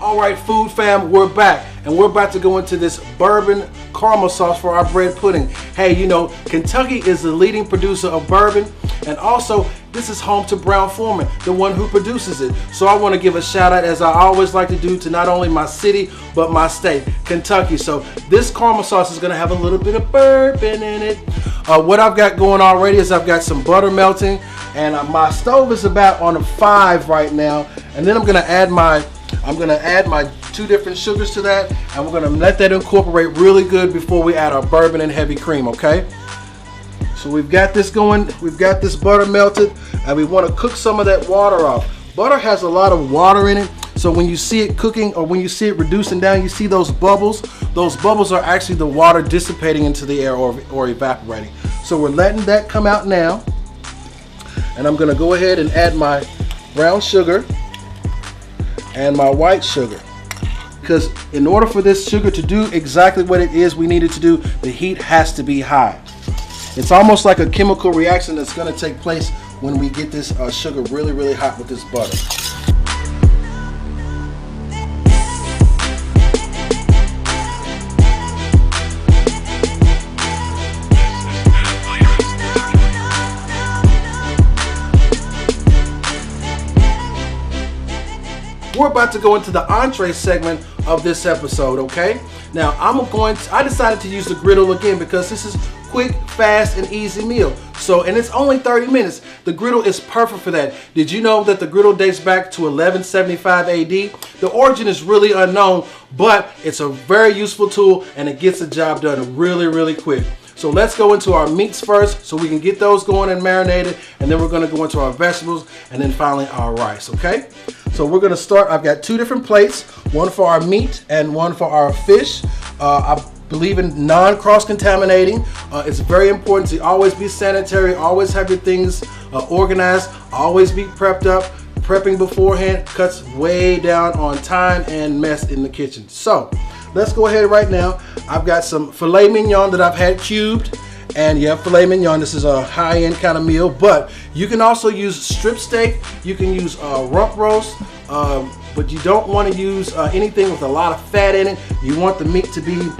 All right, food fam, we're back, and we're about to go into this bourbon caramel sauce for our bread pudding. Hey, you know, Kentucky is the leading producer of bourbon, and also this is home to Brown-Forman, the one who produces it. So I want to give a shout out, as I always like to do, to not only my city, but my state, Kentucky. So this caramel sauce is going to have a little bit of bourbon in it. What I've got going already is I've got some butter melting, and my stove is about on a 5 right now, and then I'm going to add my 2 different sugars to that, and we're going to let that incorporate really good before we add our bourbon and heavy cream, okay? So we've got this going, we've got this butter melted, and we want to cook some of that water off. Butter has a lot of water in it, so when you see it cooking or when you see it reducing down, you see those bubbles. Those bubbles are actually the water dissipating into the air or evaporating. So we're letting that come out now, and I'm going to go ahead and add my brown sugar and my white sugar, because in order for this sugar to do exactly what it is we need it to do, the heat has to be high. It's almost like a chemical reaction that's going to take place when we get this sugar really, really hot with this butter. We're about to go into the entree segment of this episode, okay? Now, I decided to use the griddle again because this is quick, fast, and easy meal. So, and it's only 30 minutes. The griddle is perfect for that. Did you know that the griddle dates back to 1175 AD? The origin is really unknown, but it's a very useful tool and it gets the job done really, really quick. So let's go into our meats first so we can get those going and marinated, and then we're going to go into our vegetables and then finally our rice, okay? So we're going to start. I've got 2 different plates, one for our meat and one for our fish. I believe in non-cross-contaminating. It's very important to always be sanitary, always have your things organized, always be prepped up. Prepping beforehand cuts way down on time and mess in the kitchen. So let's go ahead right now. I've got some filet mignon that I've had cubed. And yeah, filet mignon, this is a high-end kind of meal, but you can also use strip steak, you can use rump roast, but you don't want to use anything with a lot of fat in it. You want the meat to be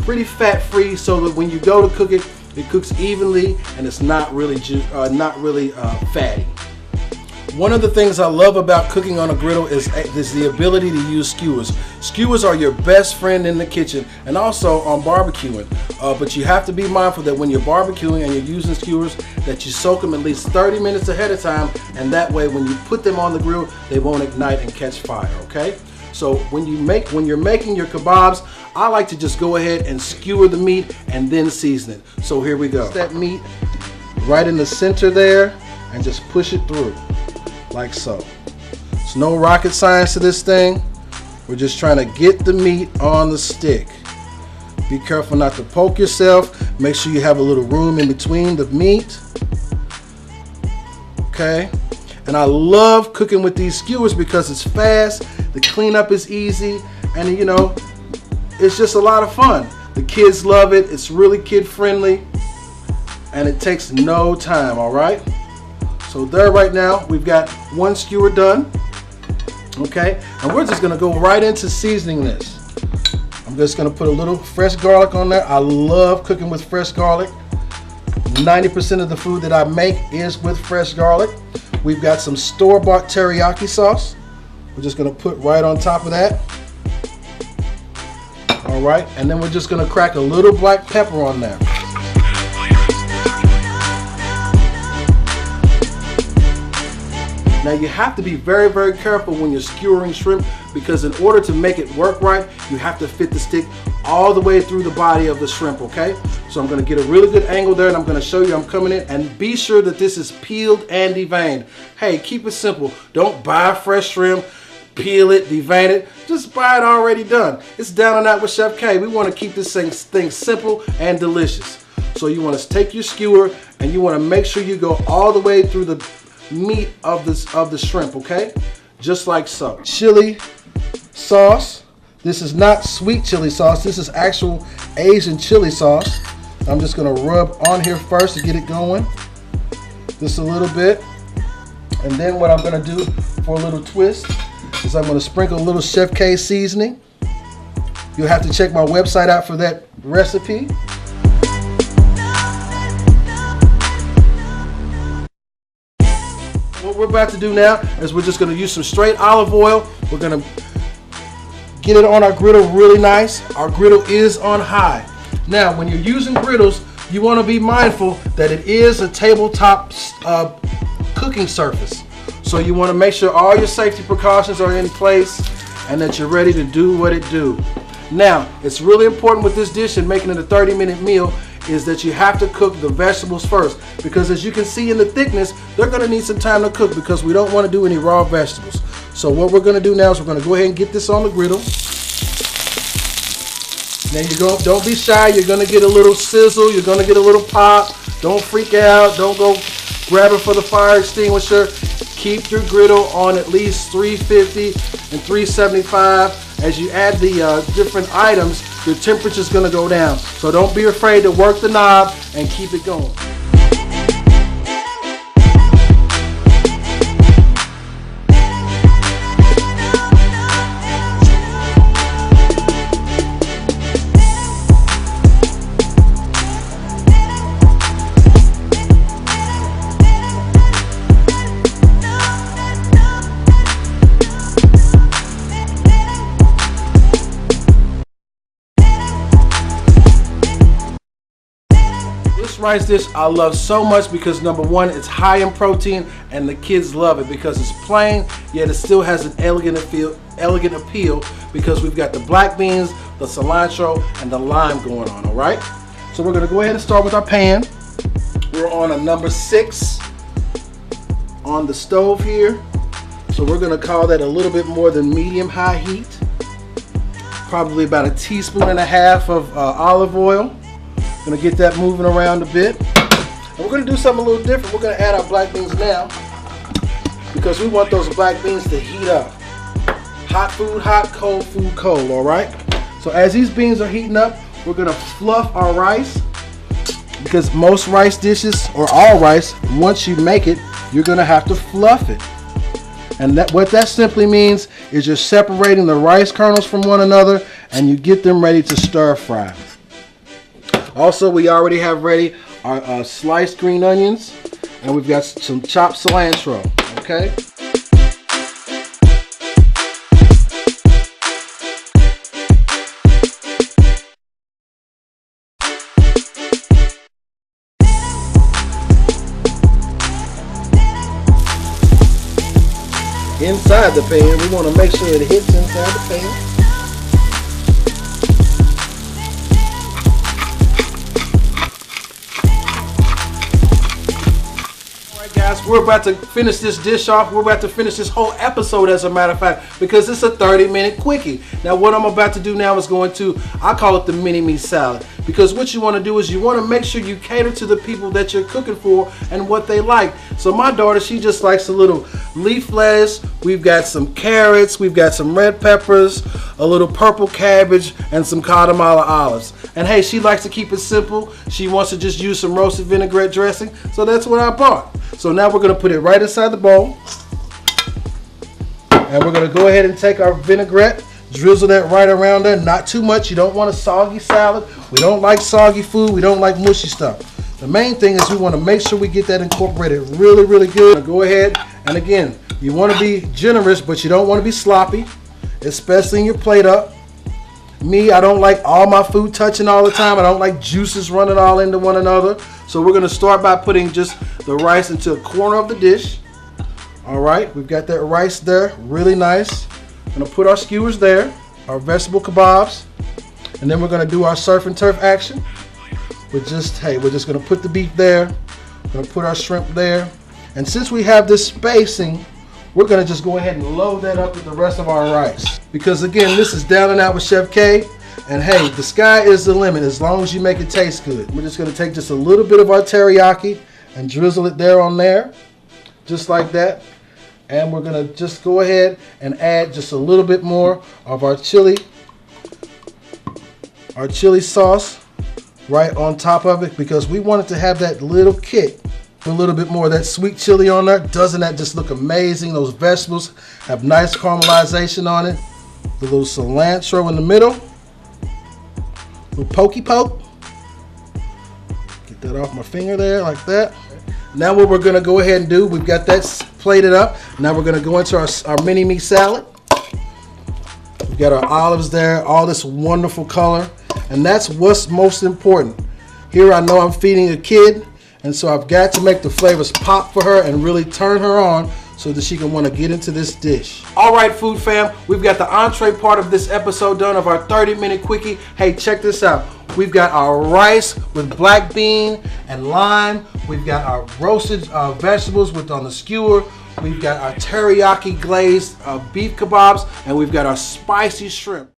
pretty fat-free so that when you go to cook it, it cooks evenly and it's not really fatty. One of the things I love about cooking on a griddle is the ability to use skewers. Skewers are your best friend in the kitchen and also on barbecuing. But you have to be mindful that when you're barbecuing and you're using skewers, that you soak them at least 30 minutes ahead of time, and that way when you put them on the grill, they won't ignite and catch fire, okay? So when you're making your kebabs, I like to just go ahead and skewer the meat and then season it. So here we go. That meat right in the center there and just push it through. Like so. There's no rocket science to this thing. We're just trying to get the meat on the stick. Be careful not to poke yourself. Make sure you have a little room in between the meat. Okay. And I love cooking with these skewers because it's fast, the cleanup is easy, and you know, it's just a lot of fun. The kids love it. It's really kid friendly and it takes no time, all right? So there right now, we've got 1 skewer done, okay? And we're just gonna go right into seasoning this. I'm just gonna put a little fresh garlic on there. I love cooking with fresh garlic. 90% of the food that I make is with fresh garlic. We've got some store-bought teriyaki sauce. We're just gonna put right on top of that. All right, and then we're just gonna crack a little black pepper on there. Now you have to be very, very careful when you're skewering shrimp, because in order to make it work right, you have to fit the stick all the way through the body of the shrimp, okay? So I'm gonna get a really good angle there, and I'm gonna show you I'm coming in, and be sure that this is peeled and deveined. Hey, keep it simple. Don't buy fresh shrimp, peel it, devein it. Just buy it already done. It's Down and Out with Chef K. We wanna keep this thing simple and delicious. So you wanna take your skewer, and you wanna make sure you go all the way through the meat of the shrimp, okay? Just like so. Chili sauce. This is not sweet chili sauce. This is actual Asian chili sauce. I'm just gonna rub on here first to get it going. Just a little bit. And then what I'm gonna do for a little twist is I'm going to sprinkle a little Chef K seasoning. You'll have to check my website out for that recipe. What we're about to do now is we're just going to use some straight olive oil. We're going to get it on our griddle really nice. Our griddle is on high. Now, when you're using griddles, you want to be mindful that it is a tabletop cooking surface. So you want to make sure all your safety precautions are in place and that you're ready to do what it do. Now, it's really important with this dish and making it a 30-minute meal is that you have to cook the vegetables first, because as you can see in the thickness, they're going to need some time to cook because we don't want to do any raw vegetables. So what we're going to do now is we're going to go ahead and get this on the griddle. Now don't be shy. You're going to get a little sizzle. You're going to get a little pop. Don't freak out. Don't go grab it for the fire extinguisher. Keep your griddle on at least 350 and 375. As you add the different items, your temperature is going to go down. So don't be afraid to work the knob and keep it going. This rice dish I love so much because number one, it's high in protein and the kids love it because it's plain, yet it still has an elegant appeal because we've got the black beans, the cilantro, and the lime going on, all right? So we're gonna go ahead and start with our pan. We're on a number 6 on the stove here. So we're gonna call that a little bit more than medium-high heat. Probably about 1.5 teaspoons of olive oil. Gonna get that moving around a bit. And we're gonna do something a little different. We're gonna add our black beans now because we want those black beans to heat up. Hot food hot, cold food cold, all right? So as these beans are heating up, we're gonna fluff our rice because most rice dishes, or all rice, once you make it, you're gonna have to fluff it. And what that simply means is you're separating the rice kernels from one another and you get them ready to stir fry. Also, we already have ready our sliced green onions, and we've got some chopped cilantro, okay? Inside the pan, we want to make sure it hits inside the pan. Guys, we're about to finish this dish off. We're about to finish this whole episode, as a matter of fact, because it's a 30-minute quickie. Now, what I'm about to do now is going to, I call it the mini-me salad, because what you want to do is you want to make sure you cater to the people that you're cooking for and what they like. So my daughter, she just likes a little leaf lettuce. We've got some carrots. We've got some red peppers, a little purple cabbage, and some Guatemala olives. And hey, she likes to keep it simple. She wants to just use some roasted vinaigrette dressing, so that's what I bought. So now we're going to put it right inside the bowl. And we're going to go ahead and take our vinaigrette, drizzle that right around there. Not too much. You don't want a soggy salad. We don't like soggy food. We don't like mushy stuff. The main thing is we want to make sure we get that incorporated really, really good. Go ahead, and again, you want to be generous, but you don't want to be sloppy, especially in your plate up. Me, I don't like all my food touching all the time. I don't like juices running all into one another. So we're going to start by putting just the rice into a corner of the dish. All right, we've got that rice there, really nice. I'm going to put our skewers there, our vegetable kebabs, and then we're going to do our surf and turf action. We're just going to put the beef there. We're going to put our shrimp there. And since we have this spacing, we're going to just go ahead and load that up with the rest of our rice. Because again, this is Down and Out with Chef K. And hey, the sky is the limit as long as you make it taste good. We're just going to take just a little bit of our teriyaki and drizzle it there on there. Just like that. And we're going to just go ahead and add just a little bit more of our chili sauce right on top of it, because we want it to have that little kick A little bit more of that sweet chili on there. Doesn't that just look amazing? Those vegetables have nice caramelization on it. The little cilantro in the middle. Little pokey poke. Get that off my finger there like that. Now what we're gonna go ahead and do, we've got that plated up. Now we're gonna go into our mini-me salad. We've got our olives there, all this wonderful color. And that's what's most important. Here I know I'm feeding a kid, and so I've got to make the flavors pop for her and really turn her on so that she can want to get into this dish. All right, food fam, we've got the entree part of this episode done of our 30-minute quickie. Hey, check this out. We've got our rice with black bean and lime. We've got our roasted vegetables on the skewer. We've got our teriyaki glazed beef kebabs, and we've got our spicy shrimp.